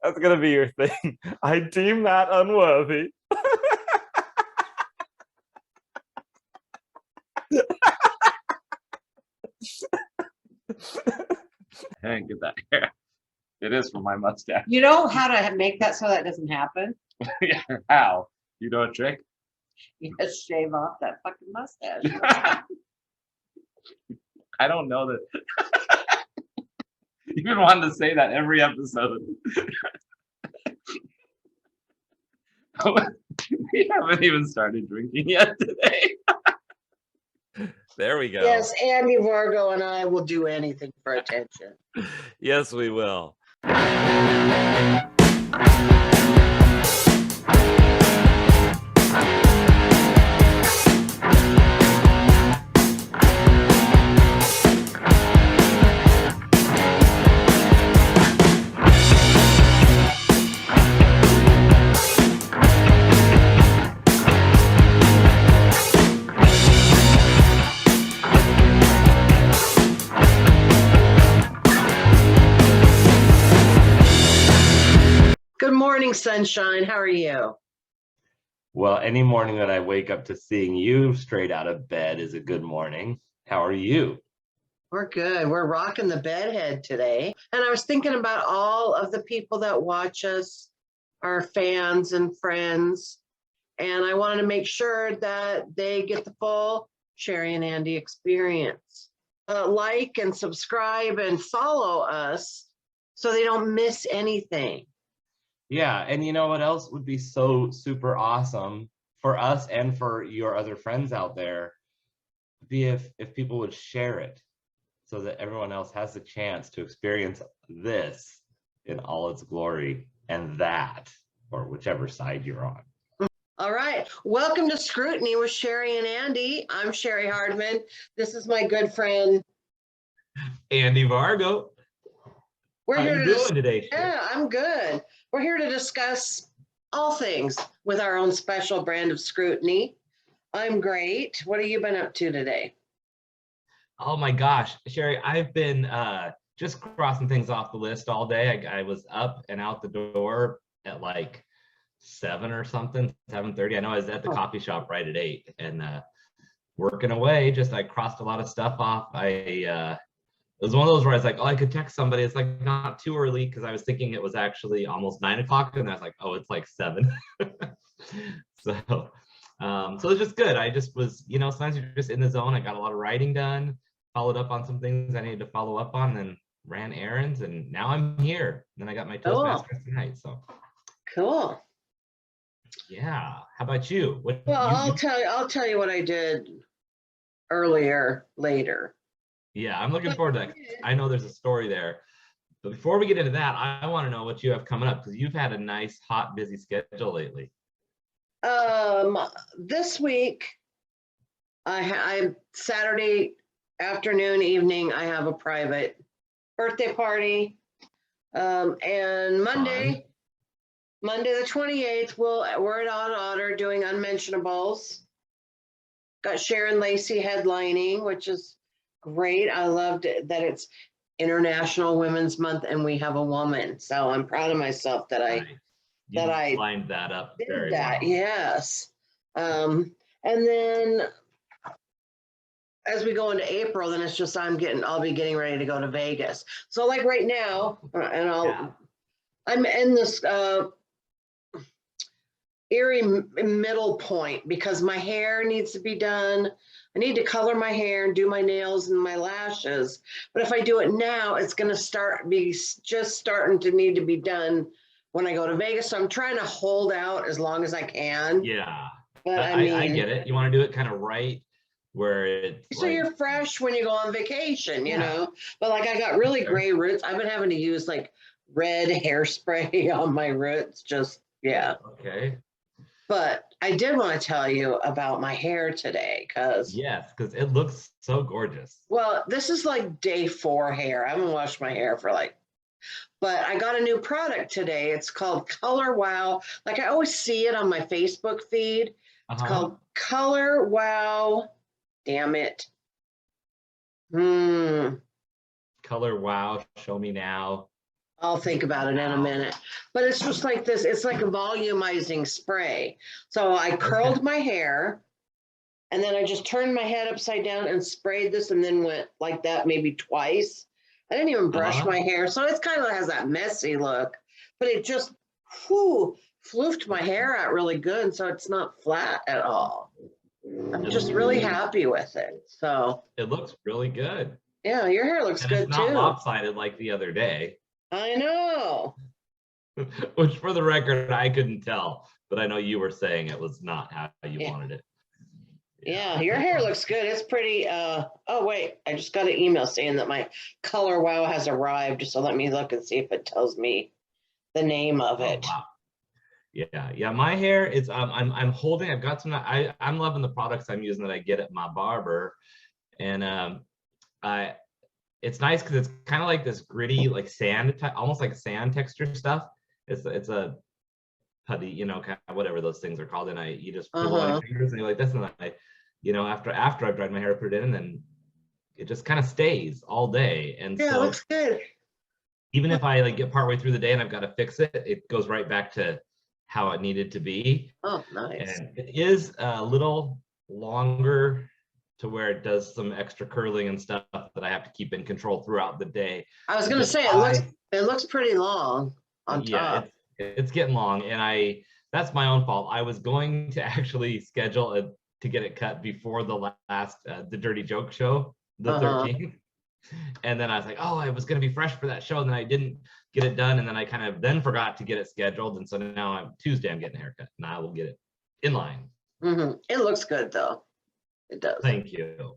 That's gonna be your thing. I deem that unworthy. Hey, get that hair. It is from my mustache. You know how to make that so that doesn't happen? Yeah, how? You know a trick? You just shave off that fucking mustache. I don't know that. You've been wanting to say that every episode. We haven't even started drinking yet today. There we go. Yes, Andy, Vargo, and I will do anything for attention. Yes, we will. Good morning, sunshine. How are you? Well, any morning that I wake up to seeing you straight out of bed is a good morning. How are you? We're good. We're rocking the bedhead today. And I was thinking about all of the people that watch us, our fans and friends. And I wanted to make sure that they get the full Cheri and Andy experience. Like and subscribe and follow us so they don't miss anything. Yeah, and you know what else would be so super awesome for us and for your other friends out there? Be if people would share it so that everyone else has the chance to experience this in all its glory and that, or whichever side you're on. All right. Welcome to Scrutiny with Cheri and Andy. I'm Cheri Hardman. This is my good friend, Andy Vargo. We're How here you to doing today? Yeah, I'm good. We're here to discuss all things with our own special brand of scrutiny. I'm great. What have you been up to today? Oh my gosh, Cheri, I've been just crossing things off the list all day. I was up and out the door at like 7 or something, 7:30. I know I was at the coffee shop right at 8 and working away. Just I crossed a lot of stuff off. It was one of those where I was like, oh, I could text somebody. It's like not too early because I was thinking it was actually almost 9 o'clock, and I was like, oh, it's like 7. So it's just good. I just was, sometimes you're just in the zone. I got a lot of writing done, followed up on some things I needed to follow up on, and ran errands, and now I'm here. Then I got my Toastmasters tonight. So cool. Yeah. How about you? I'll tell you what I did later. Yeah, I'm looking forward to that. I know there's a story there. But before we get into that, I want to know what you have coming up because you've had a nice, hot, busy schedule lately. This week, I Saturday afternoon, evening, I have a private birthday party. And Monday the 28th, we're at Otter doing Unmentionables. Got Sharon Lacey headlining, which is great. I loved it, that it's International Women's Month and we have a woman. So I'm proud of myself that I lined that up very well. Yes. And then as we go into April, then it's just I'll be getting ready to go to Vegas. So like right now, and I'm in this eerie middle point because my hair needs to be done. I need to color my hair and do my nails and my lashes. But if I do it now, it's going to starting to need to be done when I go to Vegas. So I'm trying to hold out as long as I can. Yeah. But I get it. You want to do it kind of right where it's so you're fresh when you go on vacation, you know. But like I got really gray roots. I've been having to use like red hairspray on my roots. Okay. But I did want to tell you about my hair today because it looks so gorgeous. Well, this is like day 4 hair. I haven't washed my hair for but I got a new product today. It's called Color Wow. Like I always see it on my Facebook feed. It's called Color Wow. Damn it. Color Wow. Show me now. I'll think about it in a minute. But it's just like this, it's like a volumizing spray. So I curled my hair and then I just turned my head upside down and sprayed this and then went like that maybe twice. I didn't even brush my hair. So it kind of has that messy look, but it just floofed my hair out really good. So it's not flat at all. I'm just really happy with it. So it looks really good. Yeah, your hair looks and good it's not too. lopsided like the other day. I know. Which for the record, I couldn't tell, but I know you were saying it was not how you wanted it. Yeah, your hair looks good. It's pretty, oh wait, I just got an email saying that my color wow has arrived. So let me look and see if it tells me the name of it. Wow. Yeah. My hair is I'm holding. I've got some. I'm loving the products I'm using that I get at my barber, and it's nice because it's kind of like this gritty, like sand, almost like sand texture stuff. It's a putty, you know, kind of whatever those things are called. And you just pull on your fingers and you're like this, and after I've dried my hair, put it in, and then it just kind of stays all day. And yeah, so it looks good. Even if I like get partway through the day and I've got to fix it, it goes right back to how it needed to be. Oh, nice. And it is a little longer to where it does some extra curling and stuff that I have to keep in control throughout the day. I was going to say it looks pretty long on top. Yeah, it's getting long, and that's my own fault. I was going to actually schedule to get it cut before the last the Dirty Joke show, the 13th. And then I was like, oh, I was going to be fresh for that show, and then I didn't get it done, and then I kind of forgot to get it scheduled, and so now Tuesday I'm getting a haircut, and I will get it in line. It looks good though. It does. Thank you.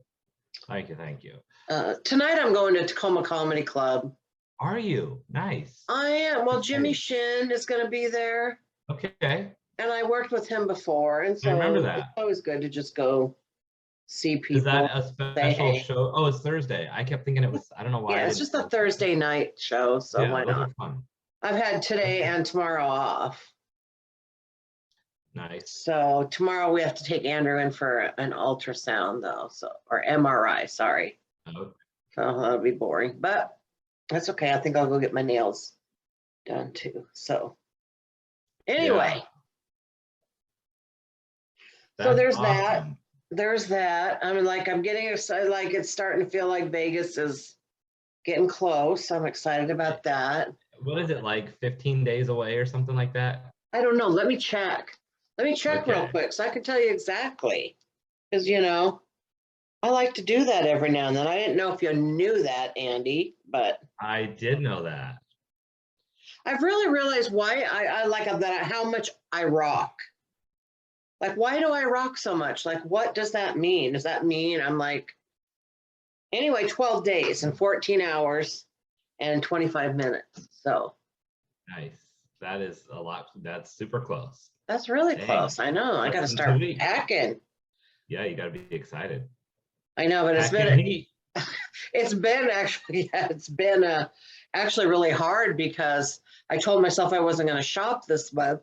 Tonight I'm going to Tacoma Comedy Club. Are you? Nice. I am. Well, Jimmy Shin is going to be there. Okay. And I worked with him before, and so I remember that. It's always good to just go see people. Is that a special show? Oh, it's Thursday. I kept thinking it was, I don't know why. Yeah, it's just a Thursday night show, so why those not? are fun. I've had today and tomorrow off. Nice. So tomorrow we have to take Andrew in for an ultrasound though, or MRI, sorry. Okay. So that'll be boring, but that's okay. I think I'll go get my nails done too. So anyway. So there's awesome. There's that. I mean, like I'm getting excited, like it's starting to feel like Vegas is getting close. I'm excited about that. What is it, like 15 days away or something like that? I don't know. Let me check real quick so I can tell you exactly. Because, I like to do that every now and then. I didn't know if you knew that, Andy, but. I did know that. I've really realized why I like that, how much I rock. Like, why do I rock so much? Like, what does that mean? Does that mean I'm like, anyway, 12 days and 14 hours and 25 minutes. So. Nice. That is a lot. That's super close. That's really close. I know. I got to start packing. Yeah, you got to be excited. I know, but it's been actually really hard because I told myself I wasn't going to shop this month.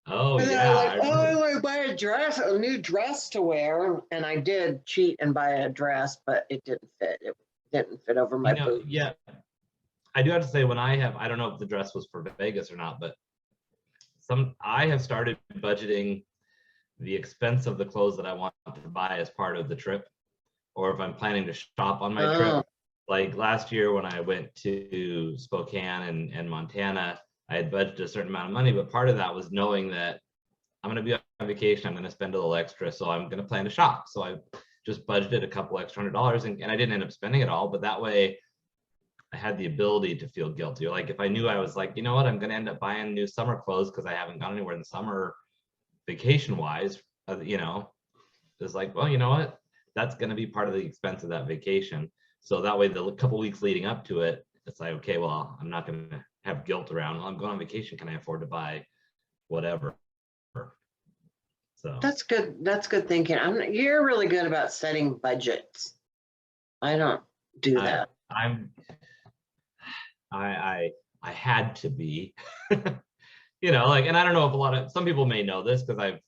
Oh, and yeah. I'm like, buy a new dress to wear. And I did cheat and buy a dress, but it didn't fit. It didn't fit over my boobs. Yeah. I do have to say, I don't know if the dress was for Vegas or not, but I have started budgeting the expense of the clothes that I want to buy as part of the trip, or if I'm planning to shop on my trip. Like last year when I went to Spokane and Montana, I had budgeted a certain amount of money, but part of that was knowing that I'm going to be on vacation, I'm going to spend a little extra, so I'm going to plan to shop. So I just budgeted a couple extra $100, and I didn't end up spending it all, but that way I had the ability to feel guilty. Like if I knew I was like, you know what, I'm going to end up buying new summer clothes because I haven't gone anywhere in the summer vacation wise, it's like, well, you know what, that's going to be part of the expense of that vacation. So that way the couple weeks leading up to it, it's like, okay, well, I'm not going to have guilt around, well, I'm going on vacation, can I afford to buy whatever? So that's good thinking. You're really good about setting budgets. I don't do that. I had to be, and I don't know if some people may know this because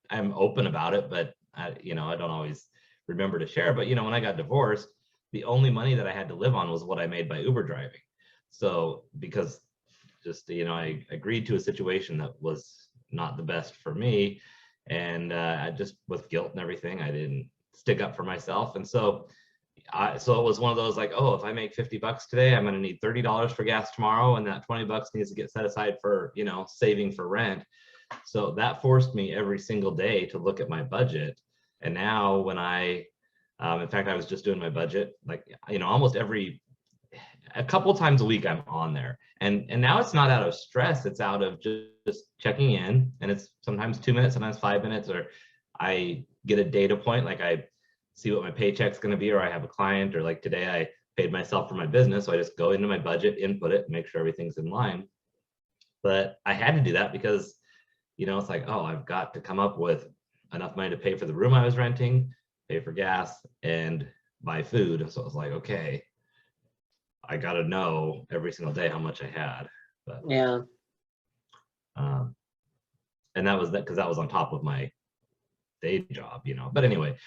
I'm open about it, but I don't always remember to share. But when I got divorced, the only money that I had to live on was what I made by Uber driving. So because just, I agreed to a situation that was not the best for me. And I just, with guilt and everything, I didn't stick up for myself. And so it was one of those like, oh, if I make $50 today, I'm going to need $30 for gas tomorrow. And that $20 needs to get set aside for, saving for rent. So that forced me every single day to look at my budget. And now when in fact, I was just doing my budget, like, almost a couple times a week I'm on there. And now it's not out of stress. It's out of just checking in. And it's sometimes 2 minutes, sometimes 5 minutes, or I get a data point. Like I see what my paycheck's going to be, or I have a client, or like today I paid myself for my business. So I just go into my budget, input it, make sure everything's in line. But I had to do that because, it's like, oh, I've got to come up with enough money to pay for the room I was renting, pay for gas, and buy food. So it was like, okay, I got to know every single day how much I had. But Yeah. And that was because that was on top of my day job, But anyway,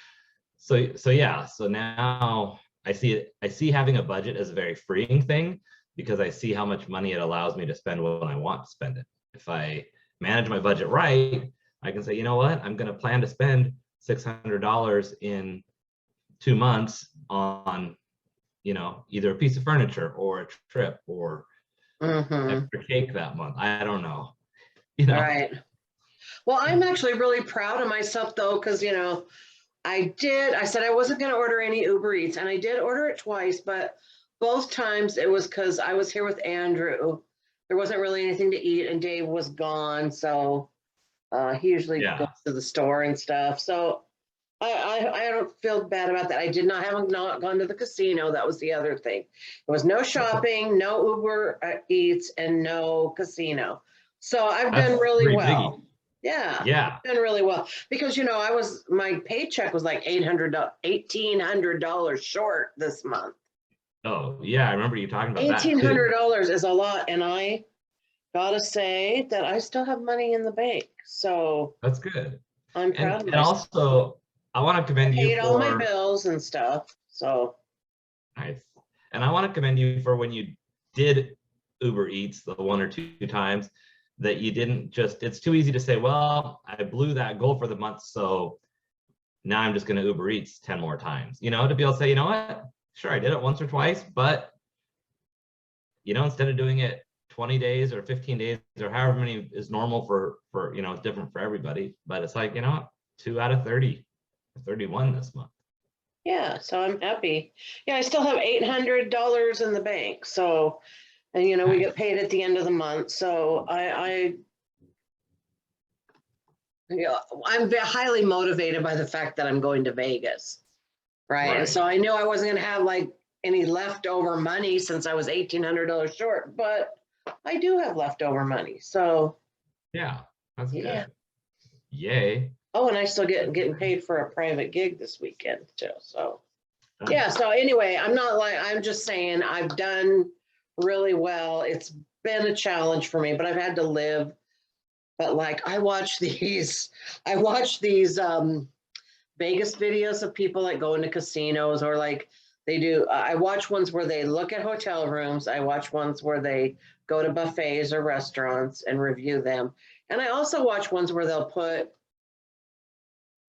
so yeah, so now I see having a budget as a very freeing thing, because I see how much money it allows me to spend when I want to spend it. If I manage my budget right, I can say, you know what, I'm going to plan to spend $600 in 2 months on, either a piece of furniture or a trip or extra cake that month. I don't know. Right. Well, I'm actually really proud of myself though, because I said I wasn't going to order any Uber Eats, and I did order it twice, but both times it was because I was here with Andrew. There wasn't really anything to eat, and Dave was gone, so he usually goes to the store and stuff. So I don't feel bad about that. I did not have not gone to the casino. That was the other thing. There was no shopping, no Uber Eats, and no casino. So I've done really well. Biggie. Yeah. Yeah. I've done really well because, my paycheck was like $1,800 short this month. Oh yeah. I remember you talking about that. $1,800 is a lot. And I gotta say that I still have money in the bank. So that's good. I'm proud of myself. And also, I want to commend you for paid all my bills and stuff. So nice. And I want to commend you for when you did Uber Eats the 1 or 2 times, that you didn't just, it's too easy to say, well, I blew that goal for the month, so now I'm just going to Uber Eats 10 more times, to be able to say, you know what, sure, I did it once or twice, but instead of doing it 20 days or 15 days or however many is normal for it's different for everybody, but it's like, 2 out of 30 or 31 this month. Yeah, so I'm happy. Yeah, I still have $800 in the bank. So, and we get paid at the end of the month. So I'm highly motivated by the fact that I'm going to Vegas, right? And so I knew I wasn't going to have like any leftover money since I was $1,800 short, but I do have leftover money. So yeah, that's good. Yay. Oh, and I still getting paid for a private gig this weekend too. So yeah. So anyway, I'm just saying I've done really well. It's been a challenge for me, but I've had to live. But like I watch these Vegas videos of people that go into casinos, or like they do. I watch ones where they look at hotel rooms. I watch ones where they go to buffets or restaurants and review them. And I also watch ones where they'll put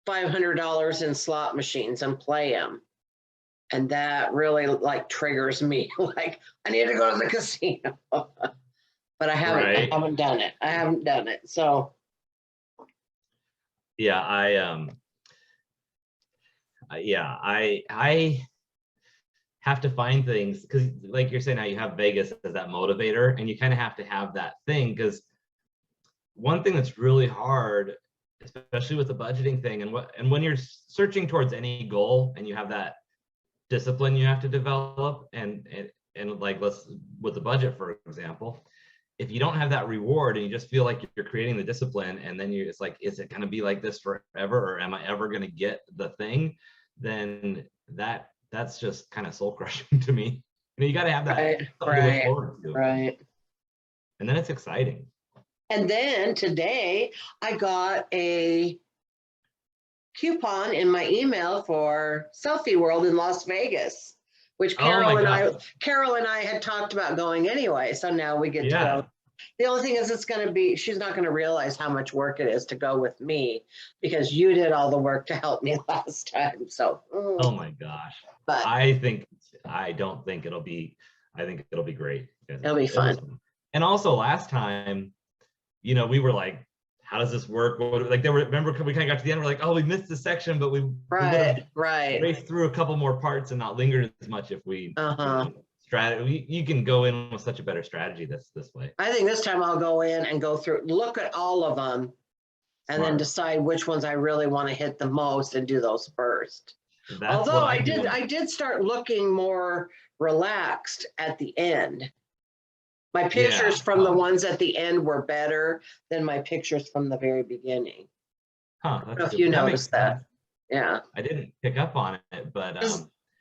$500 in slot machines and play them. And that really like triggers me. Like I need to go to the casino, but I haven't done it. I haven't done it. So yeah, I have to find things, because like you're saying, now you have Vegas as that motivator, and you kind of have to have that thing, because one thing that's really hard, especially with the budgeting thing, and when you're searching towards any goal and you have that discipline you have to develop, and like with the budget, for example, if you don't have that reward and you just feel like you're creating the discipline, and then it's like, is it going to be like this forever, or am I ever going to get the thing? Then that's just kind of soul crushing to me. You got to have that to look forward to. Right. And then it's exciting. And then today I got a coupon in my email for Selfie World in Las Vegas, which Oh my Carol and I had talked about going anyway. So now we get to Yeah. go. The only thing is she's not going to realize how much work it is to go with me because you did all the work to help me last time. So, Oh my gosh. but I think it'll be great. it'll be fun. And also last time, we were like, how does this work? Like remember we kind of got to the end, we're like, oh, we missed this section, but we right. raced through a couple more parts and not lingered as much if we strategy. You can go in with such a better strategy this way. I think this time I'll go in and go through, look at all of them, and then decide which ones I really want to hit the most and do those first. Although I did start looking more relaxed at the end. My pictures from the ones at the end were better than my pictures from the very beginning. Huh, I don't know if you noticed that. Yeah. I didn't pick up on it, but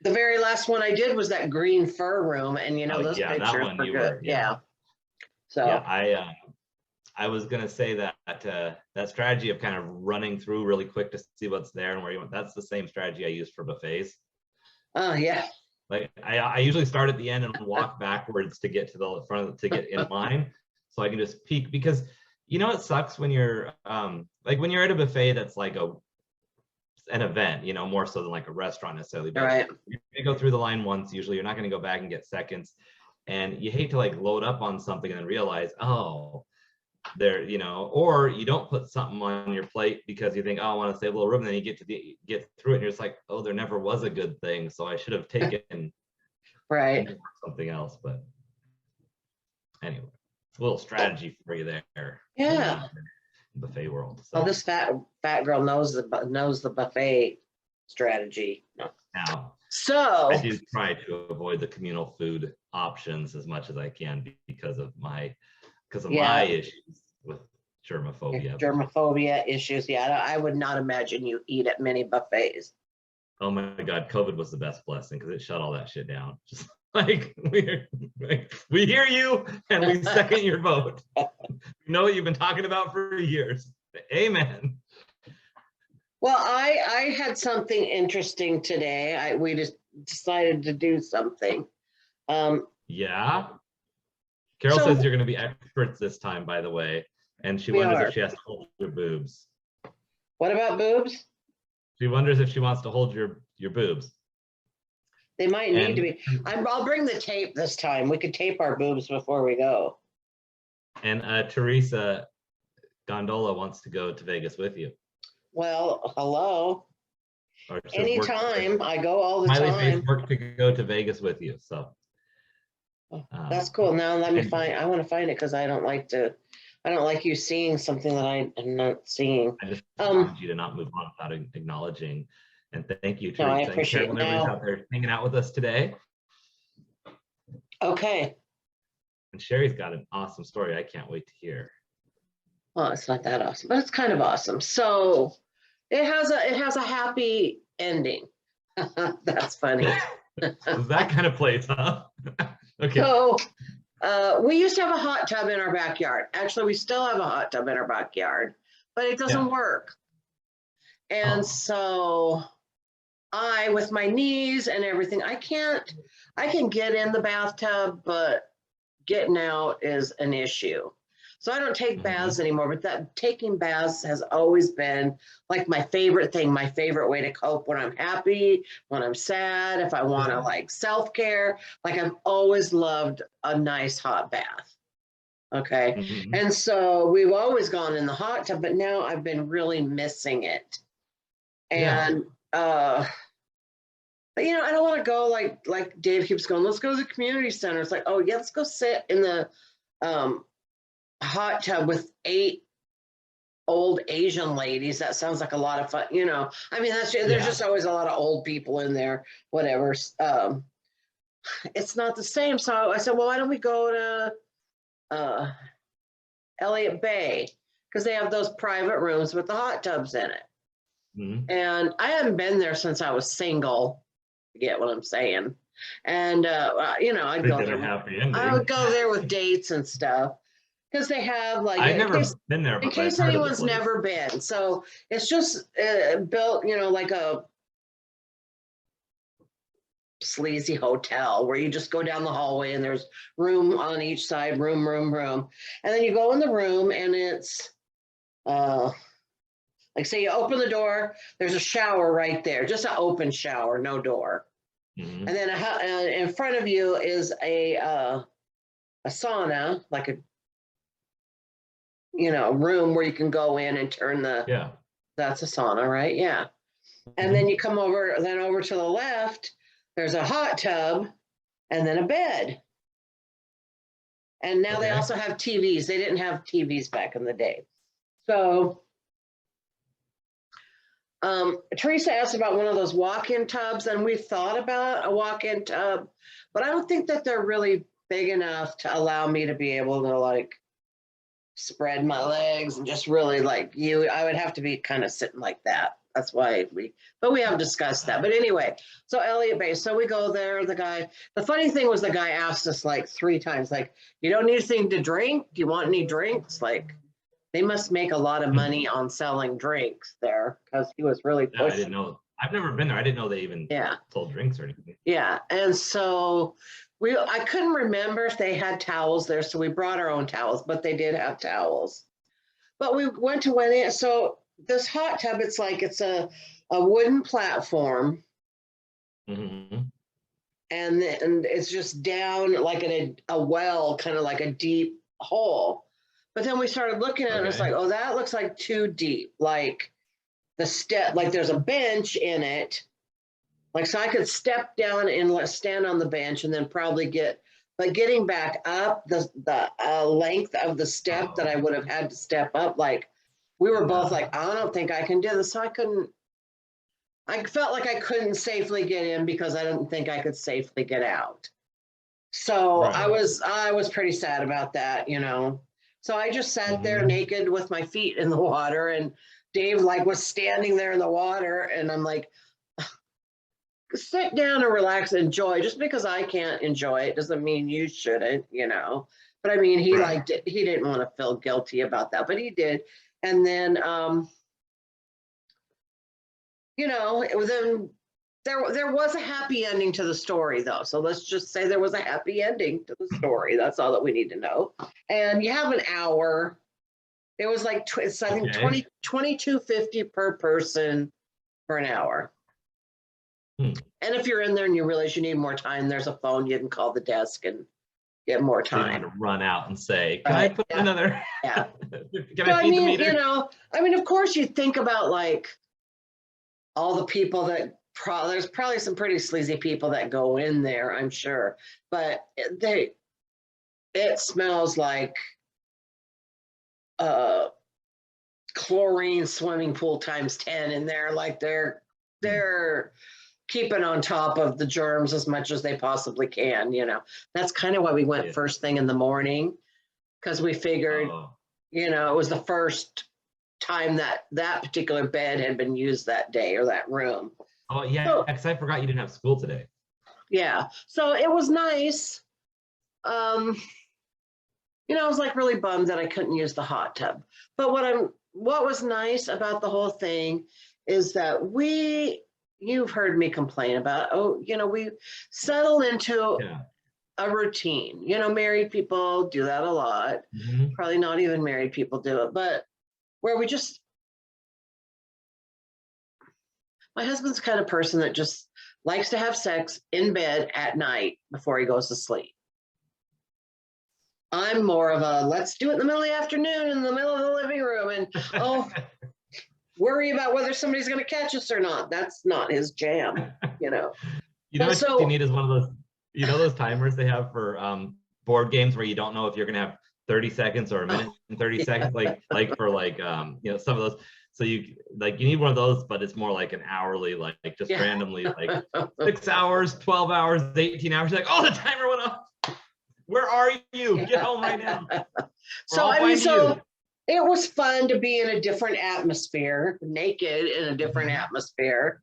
the very last one I did was that green fur room, and those pictures were good. Yeah. So yeah, I was gonna say that that strategy of kind of running through really quick to see what's there and where you want. That's the same strategy I use for buffets. Oh yeah. Like I usually start at the end and walk backwards to get to the front to get in line, so I can just peek, because it sucks when you're like when you're at a buffet that's like an event, more so than like a restaurant necessarily. But right. You're gonna go through the line once. Usually, you're not gonna go back and get seconds, and you hate to like load up on something and then realize, oh, there, or you don't put something on your plate because you think, oh, I want to save a little room. And then you get through it, and you're just like, oh, there never was a good thing, so I should have taken right something else. But anyway, a little strategy for you there. Yeah. Buffet world. So. Well, this fat girl knows the buffet strategy. Now, so I do try to avoid the communal food options as much as I can because of my issues with germophobia. Germophobia issues. Yeah, I would not imagine you eat at many buffets. Oh my God, COVID was the best blessing because it shut all that shit down. Just like we hear you and we second your vote. We know what you've been talking about for years. Amen. Well, I had something interesting today. We just decided to do something. Yeah. Carol says you're going to be experts this time, by the way, and she wonders if she has to hold your boobs. What about boobs? She wonders if she wants to hold your boobs. They might need to be. I'll bring the tape this time. We could tape our boobs before we go. And Teresa Gondola wants to go to Vegas with you. Well, hello. Anytime. I go all the time. time. Work to go to Vegas with you. So. That's cool. Now let me find. I want to find it because I don't like you seeing something that I am not seeing. I just wanted you to not move on without acknowledging. And thank you, Teresa. No, I appreciate it. Everybody's out there hanging out with us today. Okay. And Cheri's got an awesome story I can't wait to hear. Well, it's not that awesome, but it's kind of awesome. So it has a happy ending. That's funny. That kind of place, huh? Okay. So we used to have a hot tub in our backyard. Actually, we still have a hot tub in our backyard, but it doesn't work. And so with my knees and everything, I can get in the bathtub, but getting out is an issue. So I don't take baths anymore, but taking baths has always been like my favorite thing, my favorite way to cope when I'm happy, when I'm sad, if I want to like self-care. Like I've always loved a nice hot bath. Okay. Mm-hmm. And so we've always gone in the hot tub, but now I've been really missing it. And, but I don't want to go like Dave keeps going, let's go to the community center. It's like, oh yeah, let's go sit in the, hot tub with 8 old Asian ladies. That sounds like a lot of fun, I mean, there's just always a lot of old people in there, whatever. It's not the same. So I said, well, why don't we go to Elliott Bay? Because they have those private rooms with the hot tubs in it. Mm-hmm. And I haven't been there since I was single. You get what I'm saying? And I'd go there. I would go there with dates and stuff. Because they have I've never been there, in case anyone's never been. So it's just built, like a sleazy hotel where you just go down the hallway and there's room on each side, room. And then you go in the room and it's, like say you open the door, there's a shower right there, just an open shower, no door. Mhm. And then in front of you is a sauna, like a, room where you can go in and turn Yeah. that's a sauna, right? Yeah. And then you come over to the left, there's a hot tub and then a bed. And now they Okay. also have TVs. They didn't have TVs back in the day. So Teresa asked about one of those walk-in tubs, and we thought about a walk-in tub, but I don't think that they're really big enough to allow me to be able to like spread my legs and just really like I would have to be kind of sitting like that. That's why we have discussed that. But anyway, so Elliott Bay, so we go there, the funny thing was the guy asked us like 3 times, like, you don't need anything to drink? Do you want any drinks? Like, they must make a lot of money on selling drinks there because he was really Yeah, I pushing. didn't know. I've never been there. I didn't know they even sold drinks or anything. Yeah, and so I couldn't remember if they had towels there, so we brought our own towels, but they did have towels. But we went in, so this hot tub, it's a wooden platform, Mhm. and it's just down like in a well, kind of like a deep hole. But then we started looking at it, and it's like, oh, that looks like too deep. Like the step, like there's a bench in it. Like, so I could step down and stand on the bench and then probably getting back up the length of the step that I would have had to step up. Like, we were both like, I don't think I can do this. So I felt like I couldn't safely get in because I didn't think I could safely get out. So Right. I was pretty sad about that, So I just sat there naked with my feet in the water, and Dave like was standing there in the water, and I'm like, sit down and relax and enjoy. Just because I can't enjoy it doesn't mean you shouldn't, But I mean, he he didn't want to feel guilty about that, but he did. And then, then there was a happy ending to the story, though. So let's just say there was a happy ending to the story. That's all that we need to know. And you have an hour. It was like, I think $22.50 per person for an hour. And if you're in there and you realize you need more time, there's a phone. You can call the desk and get more So you time. don't run out and say, can I put another? Yeah. Can I feed the meter? Of course you think about like all the people that there's probably some pretty sleazy people that go in there, I'm sure, but it smells like chlorine swimming pool times 10 in there. Like they're keeping on top of the germs as much as they possibly can, That's kind of why we went first thing in the morning, because we figured, it was the first time that particular bed had been used that day, or that room. Oh yeah, because I forgot you didn't have school today. Yeah, so it was nice. I was like really bummed that I couldn't use the hot tub. But what was nice about the whole thing is that you've heard me complain about, we settled into a routine. Married people do that a lot. Probably not even married people do it, but where my husband's the kind of person that just likes to have sex in bed at night before he goes to sleep. I'm more of a, let's do it in the middle of the afternoon, in the middle of the living room, and worry about whether somebody's going to catch us or not. That's not his jam, You know what you need is one of those, those timers they have for board games where you don't know if you're going to have 30 seconds or a minute and 30 seconds, like for some of those. So you need one of those, but it's more like an hourly, just randomly, 6 hours, 12 hours, 18 hours. You're like, oh, the timer went off. Where are you? Get home right now. It was fun to be in a different atmosphere, naked in a different atmosphere,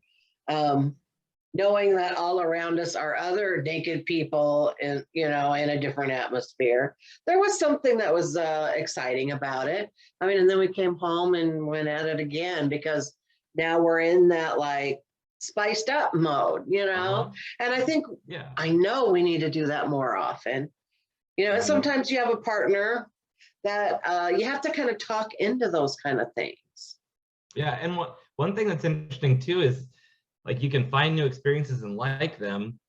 knowing that all around us are other naked people in a different atmosphere. There was something that was exciting about it. And then we came home and went at it again, because now we're in that spiced up mode, you know? And I think, Yeah. I know we need to do that more often. You know, and sometimes you have a partner that you have to kind of talk into those kind of things. Yeah, and one thing that's interesting too is like you can find new experiences and like them,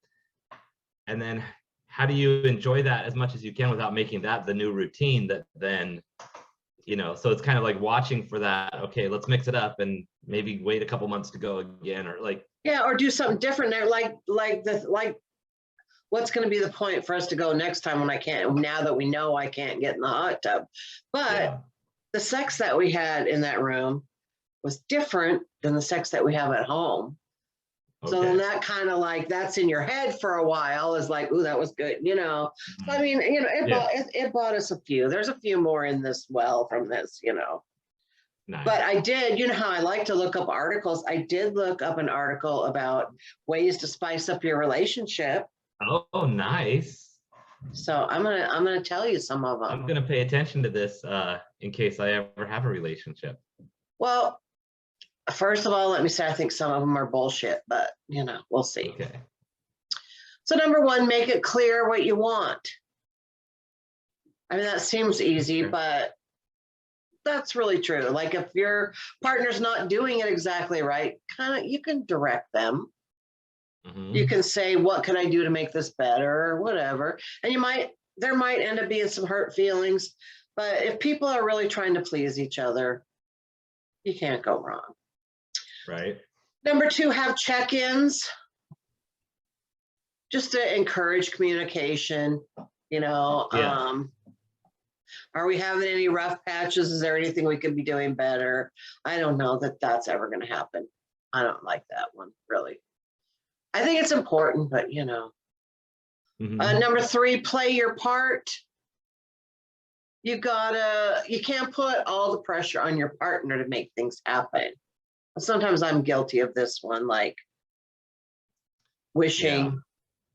and then how do you enjoy that as much as you can without making that the new routine that then, you know, so it's kind of like watching for that, okay, let's mix it up and maybe wait a couple months to go again, or like, Yeah, or do something different there, like what's going to be the point for us to go next time when I can't, now that we know I can't get in the hot tub. But yeah, the sex that we had in that room was different than the sex that we have at home. So then okay. that kind of like, that's in your head for a while, is like, ooh, that was good, you know. So, I mean, you know, it bought us a few. There's a few more in this well from this, you know. Nice. But I did, you know how I like to look up articles. I did look up an article about ways to spice up your relationship. Oh, nice. So I'm gonna tell you some of them. I'm gonna pay attention to this in case I ever have a relationship. Well, first of all, let me say I think some of them are bullshit, but you know, we'll see. Okay. So number one, make it clear what you want. I mean, that seems easy, but that's really true. Like if your partner's not doing it exactly right, kind of you can direct them. You can say, what can I do to make this better or whatever. And there might end up being some hurt feelings, but if people are really trying to please each other, you can't go wrong. Right. Number two, have check-ins just to encourage communication, you know. Yeah. Are we having any rough patches? Is there anything we could be doing better? I don't know that that's ever going to happen. I don't like that one, really. I think it's important, but you know. Number three, play your part. You can't put all the pressure on your partner to make things happen. Sometimes I'm guilty of this one, like wishing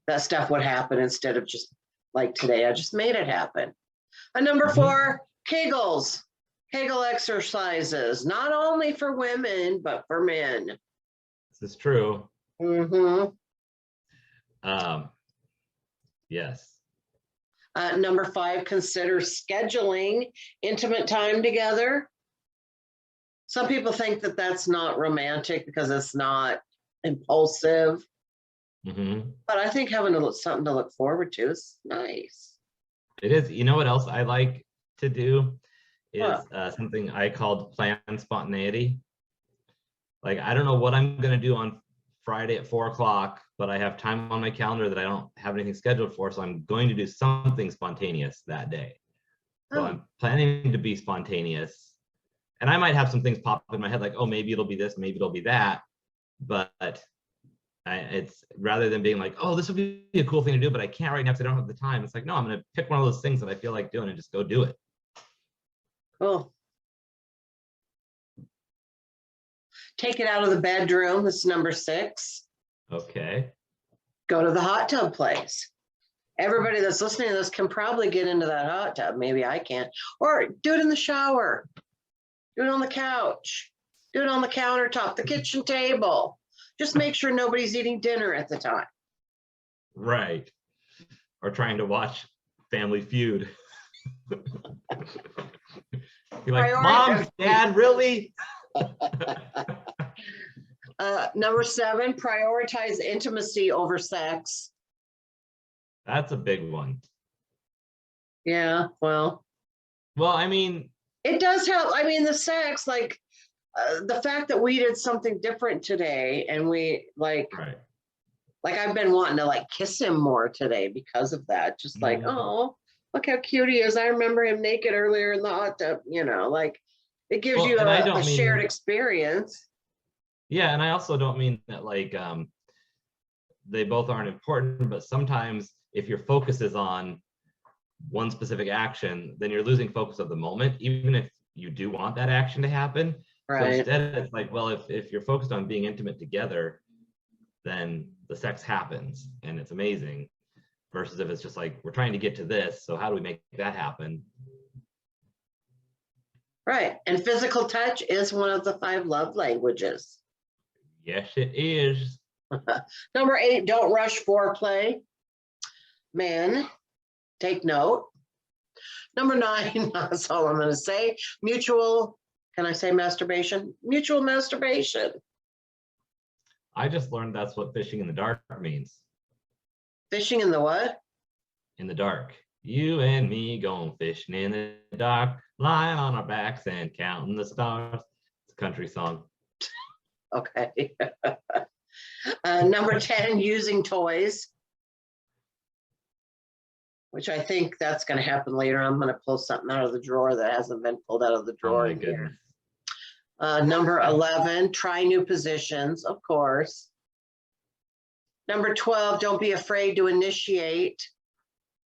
that stuff would happen instead of just like today, I just made it happen. Number four, Kegels, Kegel exercises, not only for women, but for men. This is true. Yes. Number five, consider scheduling intimate time together. Some people think that that's not romantic because it's not impulsive. But I think having something to look forward to is nice. It is. You know what else I like to do is something I called planned spontaneity. Like, I don't know what I'm going to do on Friday at 4 o'clock, but I have time on my calendar that I don't have anything scheduled for. So I'm going to do something spontaneous that day. So I'm planning to be spontaneous. And I might have some things pop up in my head like, oh, maybe it'll be this, maybe it'll be that. But it's rather than being like, oh, this would be a cool thing to do, but I can't right now because I don't have the time. It's like, no, I'm going to pick one of those things that I feel like doing and just go do it. Cool. Take it out of the bedroom. This is number 6. Okay. Go to the hot tub place. Everybody that's listening to this can probably get into that hot tub. Maybe I can't. Or do it in the shower. Do it on the couch. Do it on the countertop, the kitchen table. Just make sure nobody's eating dinner at the time. Right. Or trying to watch Family Feud. You're like, Mom, Dad, really? Number 7, prioritize intimacy over sex. That's a big one. Yeah, well, I mean, it does help. I mean, the sex, like the fact that we did something different today, and we like I've been wanting to like kiss him more today because of that. Just like, oh, look how cute he is. I remember him naked earlier in the hot tub. You know, like it gives you a shared experience. Yeah, and I also don't mean that like they both aren't important, but sometimes if your focus is on one specific action, then you're losing focus of the moment, even if you do want that action to happen. Right. So instead, it's like, well, if you're focused on being intimate together, then the sex happens and it's amazing. Versus if it's just like, we're trying to get to this, so how do we make that happen? Right. And physical touch is one of the 5 love languages. Yes, it is. Number 8, don't rush foreplay. Men, take note. Number 9, that's all I'm going to say. Mutual, can I say masturbation? Mutual masturbation. I just learned that's what fishing in the dark means. Fishing in the what? In the dark. You and me going fishing in the dark, lying on our backs and counting the stars. It's a country song. Okay. Number 10, using toys, which I think that's going to happen later. I'm going to pull something out of the drawer that hasn't been pulled out of the Oh drawer my in here. goodness. Number 11, try new positions, of course. Number 12, don't be afraid to initiate.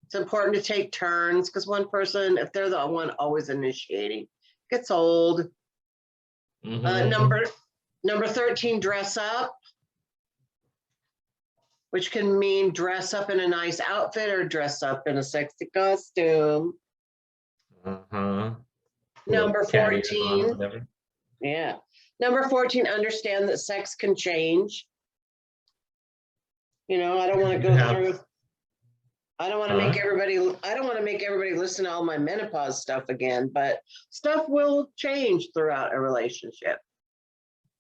It's important to take turns because one person, if they're the one always initiating, gets old. Mhm. Number 13, dress up, which can mean dress up in a nice outfit or dress up in a sexy costume. Uh-huh. Number Little cat ears on, 14, whatever. yeah. Number 14, understand that sex can change. You know, I don't want to go through. I don't want to make everybody. I don't want to make everybody listen to all my menopause stuff again. But stuff will change throughout a relationship.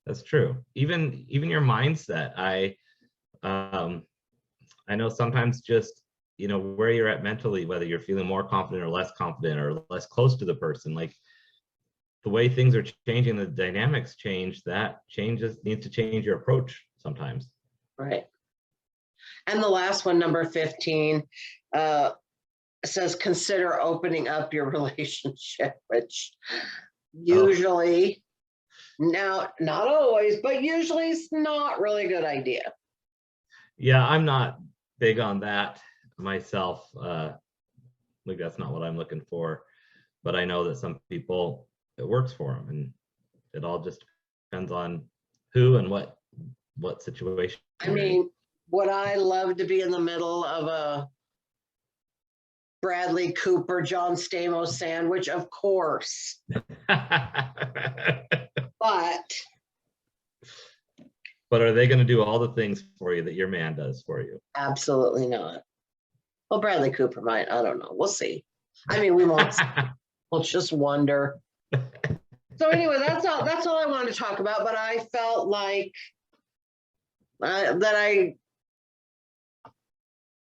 That's true. Even your mindset. I know sometimes just, you know, where you're at mentally, whether you're feeling more confident or less close to the person, like the way things are changing, the dynamics change, that needs to change your approach sometimes. Right. And the last one, number 15, says consider opening up your relationship, which usually, now, not always, but usually it's not really a good idea. Yeah, I'm not big on that myself. Maybe that's not what I'm looking for, but I know that some people, it works for them, and it all just depends on who and what situation. I mean, would I love to be in the middle of a Bradley Cooper, John Stamos sandwich? Of course. But are they going to do all the things for you that your man does for you? Absolutely not. Well, Bradley Cooper might. I don't know. We'll see. I mean, we won't. We'll just wonder. So anyway, that's all I wanted to talk about. But I felt like that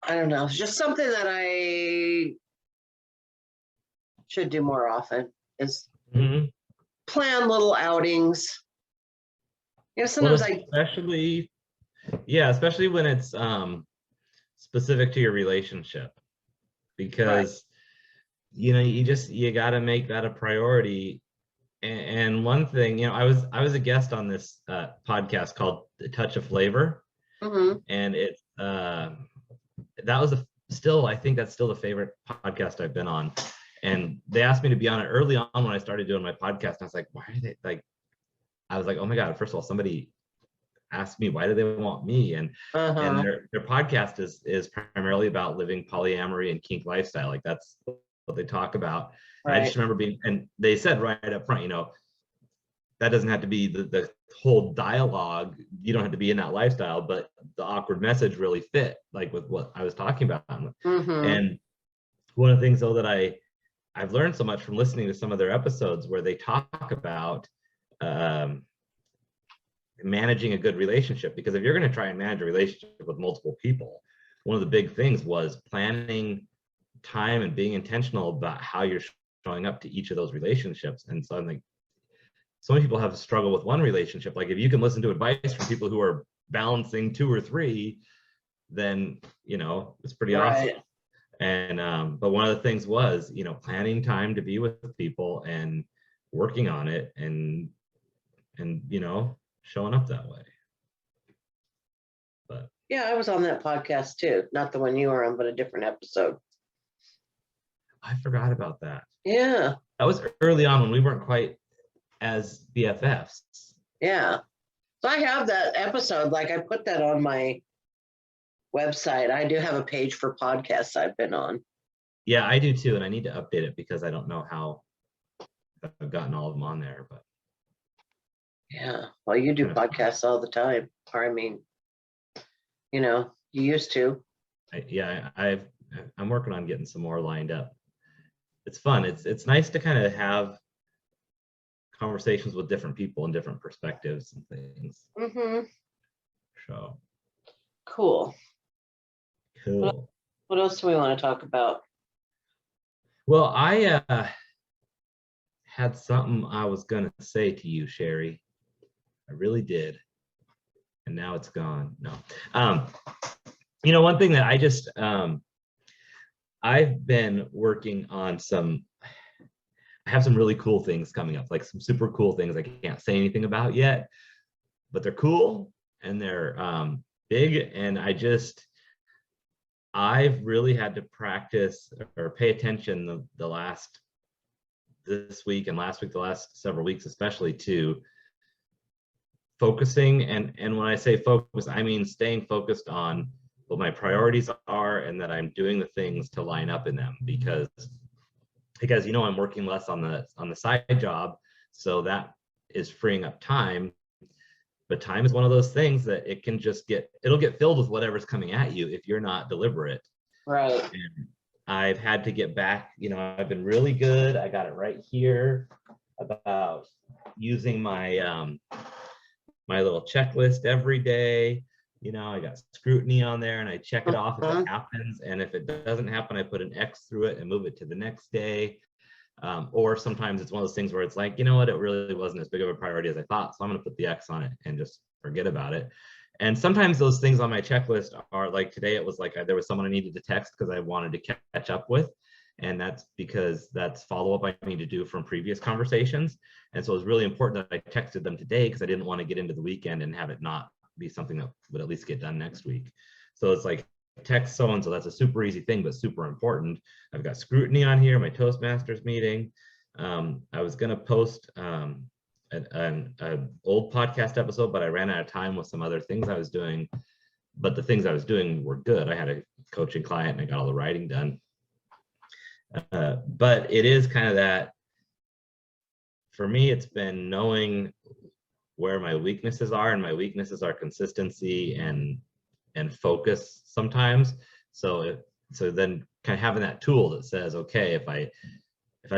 I don't know. It's just something that I should do more often is plan little outings. You know, sometimes especially when it's specific to your relationship, because you know, you got to make that a priority. And one thing, you know, I was a guest on this podcast called The Touch of Flavor, and it's I think that's still the favorite podcast I've been on. And they asked me to be on it early on when I started doing my podcast. And I was like, why are they like? I was like, oh my God! First of all, somebody asked me, why do they want me? And their podcast is primarily about living polyamory and kink lifestyle. Like that's what they talk about. Right. I just remember and they said right up front, you know, that doesn't have to be the whole dialogue. You don't have to be in that lifestyle, but the awkward message really fit like with what I was talking about. And one of the things though that I've learned so much from listening to some of their episodes where they talk about managing a good relationship, because if you're going to try and manage a relationship with multiple people, one of the big things was planning time and being intentional about how you're showing up to each of those relationships. And so I'm like, so many people have a struggle with one relationship. Like if you can listen to advice from people who are balancing 2 or 3, then, you know, it's pretty awesome. And but one of the things was, you know, planning time to be with people and working on it and you know, showing up that way. But yeah, I was on that podcast too, not the one you were on, but a different episode. I forgot about that. Yeah, that was early on when we weren't quite as BFFs. Yeah, so I have that episode. Like I put that on my website. I do have a page for podcasts I've been on. Yeah, I do too, and I need to update it because I don't know how I've gotten all of them on there. But Yeah. Well, you do podcasts all the time. Or I mean, you used to. I'm working on getting some more lined up. It's fun. It's nice to kind of have conversations with different people and different perspectives and things. Mm-hmm. So Cool. cool. What else do we want to talk about? Well, I had something I was gonna say to you, Cheri. I really did. And now it's gone. No. One thing that I've been working on I have some really cool things coming up, like some super cool things I can't say anything about yet, but they're cool and they're big. And I've really had to practice or pay attention this week and last week, the last several weeks, especially to focusing. And when I say focus, I mean staying focused on what my priorities are and that I'm doing the things to line up in them because I'm working less on the side job, so that is freeing up time. But time is one of those things that it'll get filled with whatever's coming at you if you're not deliberate. Right. And I've had to get back, I've been really good. I got it right here about using my my little checklist every day. I got Scrutiny on there and I check it off if it happens. And if it doesn't happen, I put an X through it and move it to the next day. Or sometimes it's one of those things where it's like, you know what, it really wasn't as big of a priority as I thought. So I'm going to put the X on it and just forget about it. And sometimes those things on my checklist are like today, it was like there was someone I needed to text because I wanted to catch up with. And that's because that's follow-up I need to do from previous conversations. And so it was really important that I texted them today because I didn't want to get into the weekend and have it not be something that would at least get done next week. So it's like text so-and-so, that's a super easy thing, but super important. I've got Scrutiny on here, my Toastmasters meeting. I was gonna post an old podcast episode, but I ran out of time with some other things I was doing. But the things I was doing were good. I had a coaching client and I got all the writing done. But it is kind of that, for me, it's been knowing where my weaknesses are, and my weaknesses are consistency and focus sometimes. So then kind of having that tool that says, okay, if I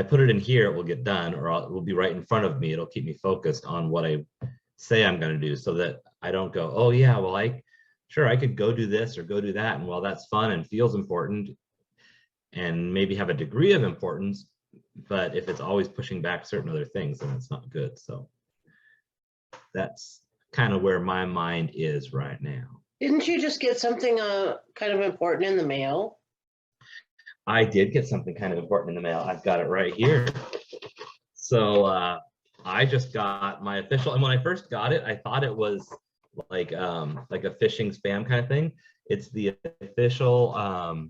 put it in here, it will get done, or it will be right in front of me. It'll keep me focused on what I say I'm going to do, so that I don't go, oh yeah, well, I could go do this or go do that. And while that's fun and feels important and maybe have a degree of importance, but if it's always pushing back certain other things, then it's not good. So that's kind of where my mind is right now. Didn't you just get something kind of important in the mail? I did get something kind of important in the mail. I've got it right here. So I just got my official, and when I first got it, I thought it was like a phishing spam kind of thing. It's the official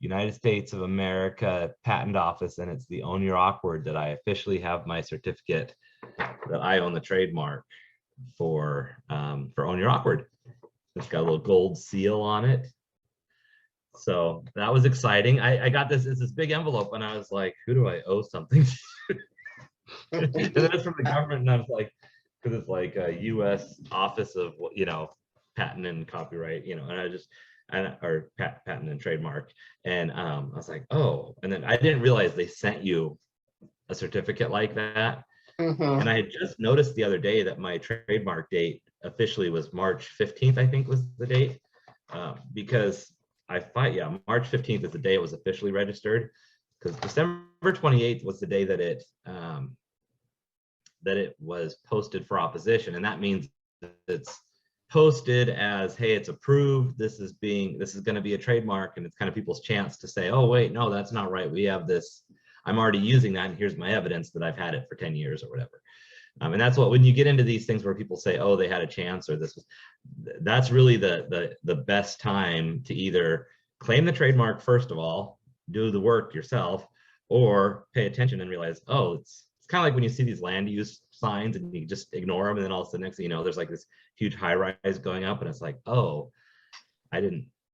United States of America Patent Office, and it's the Own Your Awkward that I officially have my certificate that I own the trademark for Own Your Awkward. It's got a little gold seal on it. So that was exciting. I got this big envelope and I was like, who do I owe something to? And then it's from the government, and I was like, because it's like a U.S. Office of patent and copyright, or patent and trademark. And I was like, oh, and then I didn't realize they sent you a certificate like that. Mm-hmm. And I had just noticed the other day that my trademark date officially was March 15th, I think was the date, because March 15th is the day it was officially registered, because December 28th was the day that it was posted for opposition. And that means it's posted as, hey, it's approved, this is going to be a trademark, and it's kind of people's chance to say, oh wait, no, that's not right, we have this, I'm already using that, and here's my evidence that I've had it for 10 years or whatever. And that's what, when you get into these things where people say, oh, they had a chance, or that's really the best time to either claim the trademark first of all, do the work yourself, or pay attention and realize, oh, it's kind of like when you see these land use signs and you just ignore them, and then all of a sudden next thing you know, there's like this huge high rise going up, and it's like, oh,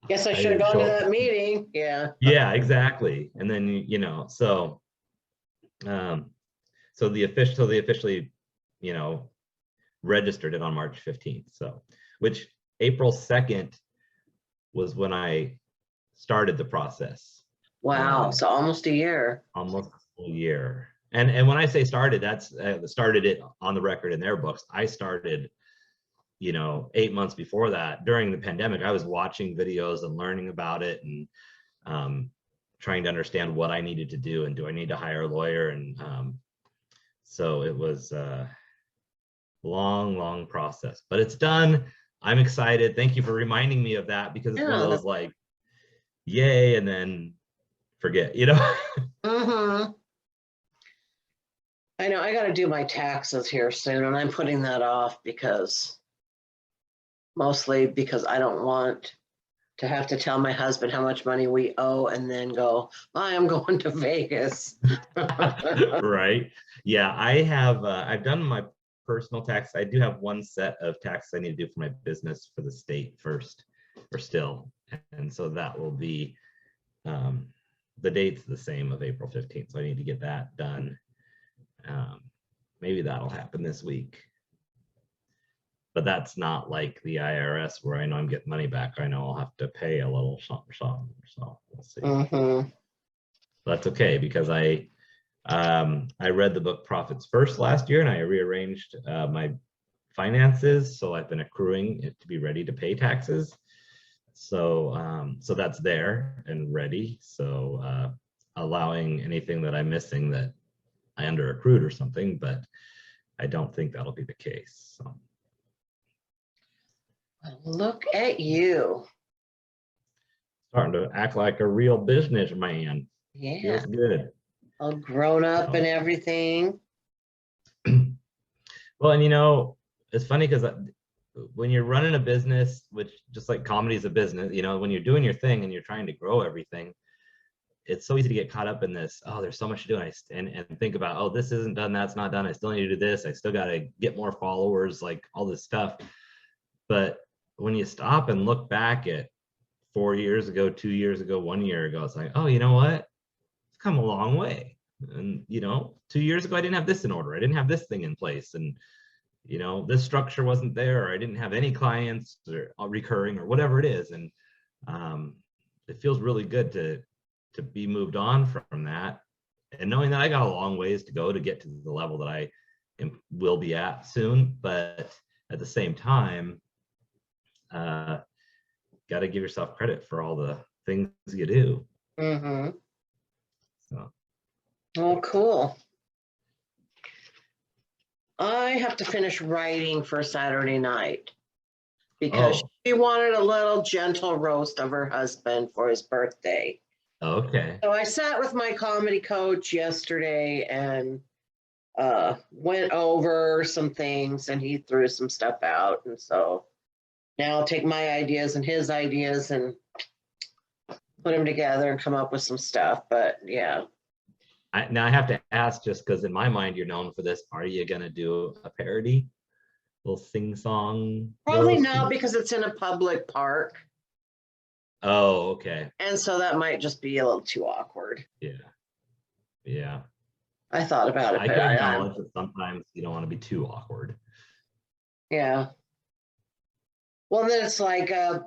Guess I should have gone to that meeting. Yeah, exactly. And then so they officially registered it on March 15th. So, which April 2nd was when I started the process. Wow. So almost a year. Almost a full year. And when I say started, that's started it on the record in their books. I started, 8 months before that. During the pandemic, I was watching videos and learning about it, and trying to understand what I needed to do, and do I need to hire a lawyer? And so it was a long process, but it's done. I'm excited. Thank you for reminding me of that, because it's one of those like, yay, and then forget, Mm-hmm. I know I got to do my taxes here soon, and I'm putting that off mostly because I don't want to have to tell my husband how much money we owe and then go, I am going to Vegas. Right. Yeah, I've done my personal tax. I do have one set of taxes I need to do for my business for the state first, or still. And so that will be, the date's the same of April 15th. So I need to get that done. Maybe that'll happen this week. But that's not like the IRS where I know I'm getting money back. I know I'll have to pay a little something. So we'll see. Mm-hmm. That's okay, because I read the book Profits First last year, and I rearranged my finances, so I've been accruing it to be ready to pay taxes. So so that's there and ready. So allowing anything that I'm missing that I under accrued or something, but I don't think that'll be the case. So. Look at you. Starting to act like a real businessman. Yeah. Feels good. All grown up and everything. Well, and it's funny because when you're running a business, which just like comedy is a business, when you're doing your thing and you're trying to grow everything, it's so easy to get caught up in this. Oh, there's so much to do, and think about, oh, this isn't done, that's not done. I still need to do this. I still got to get more followers, like all this stuff. But when you stop and look back at 4 years ago, 2 years ago, 1 year ago, it's like, oh, you know what? It's come a long way. And 2 years ago, I didn't have this in order. I didn't have this thing in place, and this structure wasn't there, or I didn't have any clients or recurring or whatever it is. And it feels really good to be moved on from that, and knowing that I got a long ways to go to get to the level that I will be at soon. But at the same time, got to give yourself credit for all the things you do. Mm-hmm. So. Oh, cool. I have to finish writing for Saturday night because she wanted a little gentle roast of her husband for his birthday. Okay. So I sat with my comedy coach yesterday and went over some things, and he threw some stuff out. And so now I'll take my ideas and his ideas and put them together and come up with some stuff. But yeah. Now I have to ask, just because in my mind you're known for this, are you going to do a parody? A little sing-song? Probably not, because it's in a public park. Oh, okay. And so that might just be a little too awkward. Yeah. I thought about it. I can acknowledge that sometimes you don't want to be too awkward. Yeah. Well, then it's like, like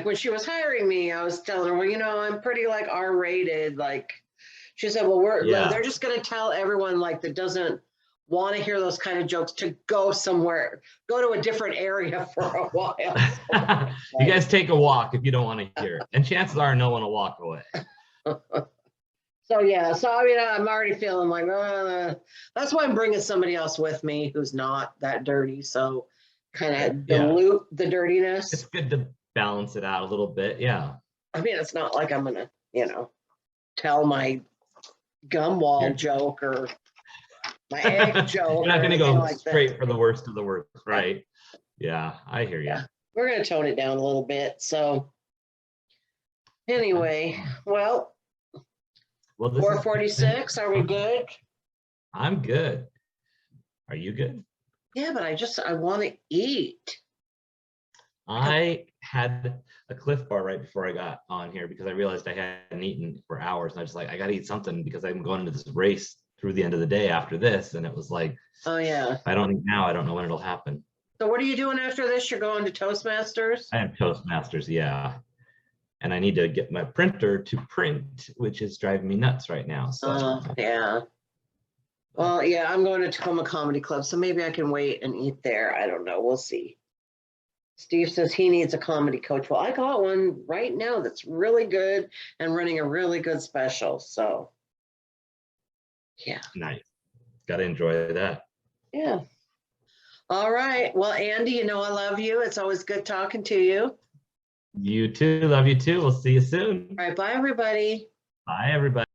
when she was hiring me, I was telling her, well, I'm pretty like R-rated. Like, she said, well, they're just going to tell everyone like that doesn't want to hear those kind of jokes to go somewhere, go to a different area for a while. You guys take a walk if you don't want to hear it. And chances are no one will walk away. So, yeah. So, I mean, I'm already feeling like, that's why I'm bringing somebody else with me who's not that dirty. So kind of dilute the dirtiness. It's good to balance it out a little bit. Yeah. I mean, it's not like I'm going to, tell my gum wall joke or my egg joke. You're not going to go like straight that. for the worst of the worst, right? Yeah, I hear you. Yeah. We're going to tone it down a little bit. So anyway, well 4:46, are we good? I'm good. Are you good? Yeah, but I want to eat. I had a Cliff Bar right before I got on here because I realized I hadn't eaten for hours, and I was like, I got to eat something because I'm going into this race through the end of the day after this. And it was like, Oh, yeah. if I don't eat now, I don't know when it'll happen. So what are you doing after this? You're going to Toastmasters? I have Toastmasters, yeah. And I need to get my printer to print, which is driving me nuts right now. So Yeah. Well, yeah, I'm going to Tacoma Comedy Club, so maybe I can wait and eat there. I don't know. We'll see. Steve says he needs a comedy coach. Well, I got one right now that's really good and running a really good special. So, yeah. nice. Got to enjoy that. Yeah. All right. Well, Andy, you know I love you. It's always good talking to you. You too. Love you too. We'll see you soon. All right. Bye, everybody. Bye, everybody.